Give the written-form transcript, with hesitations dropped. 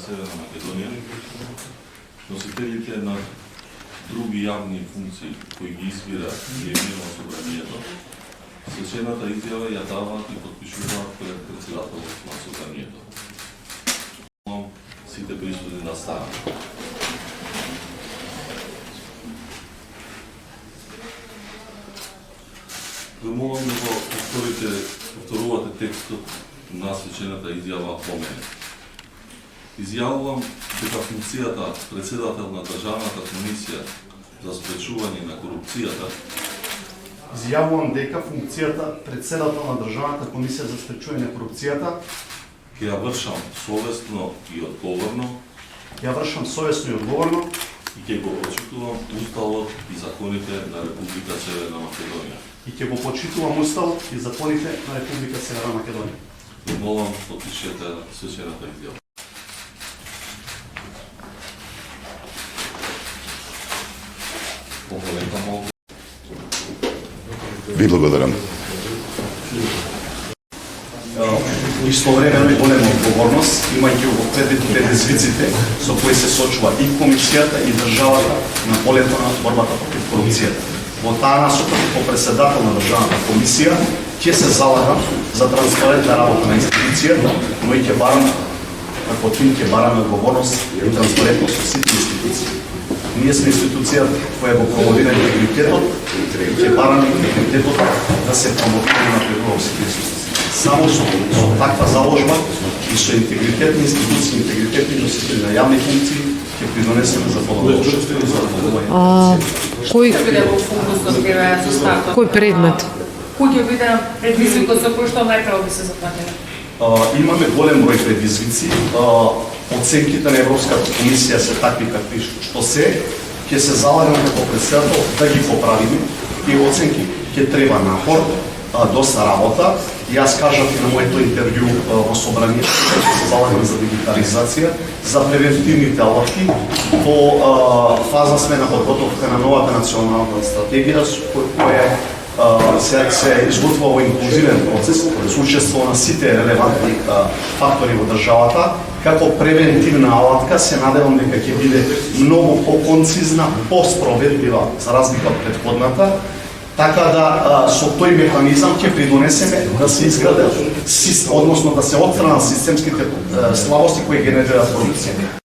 Северна Македонија, носителите на други јавни функции кои ги избира Генерално собранието, свечената изјава ја даваат и подпишуваат пред председателот на собранието. Сите присутни да станат. Ве молам да го повторувате текстот на свечената изјава по мене. Изјавувам дека функцијата председател на Државната комисија за спречување на корупцијата Изјавувам дека функцијата председател на Државната комисија за спречување на корупцијата ќе ја вршам совесно и одговорно и одговорно и ќе го почитувам Уставот и законите на Република Северна Македонија. И ќе го почитувам Уставот и законите на Република Северна Македонија. Ве молам потпишете свечената изјава. Ви благодарам. Истовремено голема одговорност, имајќи во предвид предизвиците со кои се сочува и комисијата и државата на полето на борбата против корупцијата. Во таа насока, како председател на Државната комисија, ќе се залагам за транспарентна работа на институцијата, но и ќе барам, како тим ќе бараме одговорност и транспарентност со сите институции. Ние сме институција која го промовира интегритетот и ќе бараме интегритетот да се промотира и напредува во сите институции. Само со таква заложба и со интегритетни институции, интегритетни носители на јавни функции ќе придонесеме за подобро општество и за подобро. Кој ќе биде во фокусот на составот? Кој предмет? Кој ќе биде предизвикот за кој што најпрво би се запатиле? Имаме голем број предизвици. Оценките на Европската комисија се такви какви што се. Ќе се залагаме како председател да ги поправиме и оценки ќе треба напор, доста работа. Јас кажав и на моето интервју во собранието, ќе се залагаме за дигитализација, за превентивните алатки. Во фаза сме на подготовка на новата национална стратегија, која се изготвува во инклузивен процес, со учество на сите релевантни фактори во државата. Како превентивна алатка се надевам дека ќе биде многу по-концизна, по-спроведлива за разлика од претходната, така да со тој механизам ќе придонесеме да се изграде, односно да се отстранат системските слабости кои генерираат корупција.